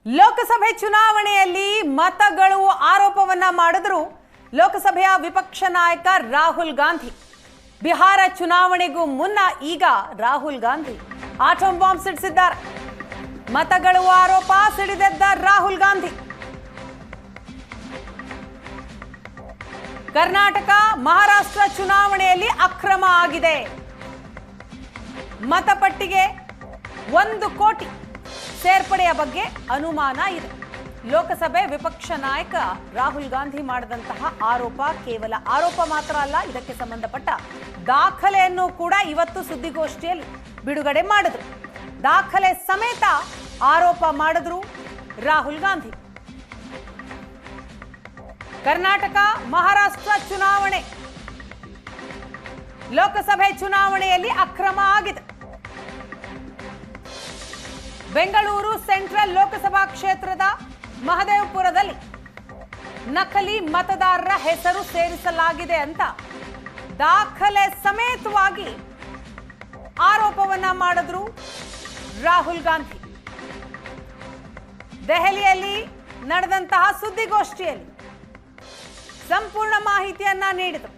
ಲೋಕಸಭೆ ಚುನಾವಣೆಯಲ್ಲಿ ಮತಗಳು ಆರೋಪವನ್ನ ಮಾಡಿದ್ರು ಲೋಕಸಭೆಯ ವಿಪಕ್ಷ ನಾಯಕ ರಾಹುಲ್ ಗಾಂಧಿ. ಬಿಹಾರ ಚುನಾವಣೆಗೂ ಮುನ್ನ ಈಗ ರಾಹುಲ್ ಗಾಂಧಿ ಆಟಂ ಬಾಂಬ್ ಸಿಡಿಸಿದ್ದಾರೆ. ಮತಗಳು ಆರೋಪ ಸಿಡಿದೆದ್ದ ರಾಹುಲ್ ಗಾಂಧಿ. ಕರ್ನಾಟಕ ಮಹಾರಾಷ್ಟ್ರ ಚುನಾವಣೆಯಲ್ಲಿ ಅಕ್ರಮ ಆಗಿದೆ. ಮತಪಟ್ಟಿಗೆ 1 ಕೋಟಿ ಸೇರ್ಪಡೆಯ ಬಗ್ಗೆ ಅನುಮಾನ ಇದೆ. ಲೋಕಸಭೆ ವಿಪಕ್ಷ ನಾಯಕ ರಾಹುಲ್ ಗಾಂಧಿ ಮಾಡಿದಂತಹ ಆರೋಪ ಕೇವಲ ಆರೋಪ ಮಾತ್ರ ಅಲ್ಲ, ಇದಕ್ಕೆ ಸಂಬಂಧಪಟ್ಟ ದಾಖಲೆಯನ್ನು ಕೂಡ ಇವತ್ತು ಸುದ್ದಿಗೋಷ್ಠಿಯಲ್ಲಿ ಬಿಡುಗಡೆ ಮಾಡಿದ್ರು. ದಾಖಲೆ ಸಮೇತ ಆರೋಪ ಮಾಡಿದ್ರು ರಾಹುಲ್ ಗಾಂಧಿ. ಕರ್ನಾಟಕ ಮಹಾರಾಷ್ಟ್ರ ಚುನಾವಣೆ, ಲೋಕಸಭೆ ಚುನಾವಣೆಯಲ್ಲಿ ಅಕ್ರಮ ಆಗಿದೆ. ಬೆಂಗಳೂರು ಸೆಂಟ್ರಲ್ ಲೋಕಸಭಾ ಕ್ಷೇತ್ರದ ಮಹದೇವಪುರದಲ್ಲಿ ನಕಲಿ ಮತದಾರರ ಹೆಸರು ಸೇರಿಸಲಾಗಿದೆ ಅಂತ ದಾಖಲೆ ಸಮೇತವಾಗಿ ಆರೋಪವನ್ನ ಮಾಡಿದ್ರು ರಾಹುಲ್ ಗಾಂಧಿ. ದೆಹಲಿಯಲ್ಲಿ ನಡೆದಂತಹ ಸುದ್ದಿಗೋಷ್ಠಿಯಲ್ಲಿ ಸಂಪೂರ್ಣ ಮಾಹಿತಿಯನ್ನ ನೀಡಿದರು.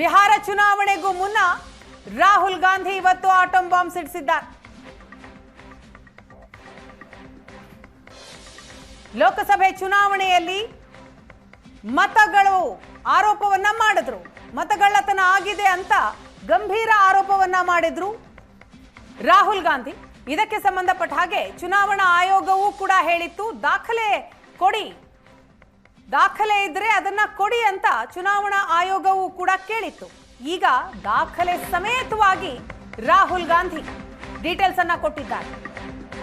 ಬಿಹಾರ ಚುನಾವಣೆಗೂ ಮುನ್ನ ರಾಹುಲ್ ಗಾಂಧಿ ಇವತ್ತು ಆಟಂ ಬಾಂಬ್ ಸಿಡಿಸಿದ್ದಾರೆ. ಲೋಕಸಭೆ ಚುನಾವಣೆಯಲ್ಲಿ ಮತಗಳು ಆರೋಪವನ್ನ ಮಾಡಿದ್ರು, ಮತಗಳ್ಳತನ ಆಗಿದೆ ಅಂತ ಗಂಭೀರ ಆರೋಪವನ್ನ ಮಾಡಿದ್ರು ರಾಹುಲ್ ಗಾಂಧಿ. ಇದಕ್ಕೆ ಸಂಬಂಧಪಟ್ಟ ಹಾಗೆ ಚುನಾವಣಾ ಆಯೋಗವೂ ಕೂಡ ಹೇಳಿತ್ತು, ದಾಖಲೆ ಕೊಡಿ, ದಾಖಲೆ ಇದ್ರೆ ಅದನ್ನ ಕೊಡಿ ಅಂತ ಚುನಾವಣಾ ಆಯೋಗವೂ ಕೂಡ ಕೇಳಿತ್ತು. ಈಗ ದಾಖಲೆ ಸಮೇತವಾಗಿ ರಾಹುಲ್ ಗಾಂಧಿ ಡೀಟೇಲ್ಸ್ ಅನ್ನ ಕೊಟ್ಟಿದ್ದಾರೆ.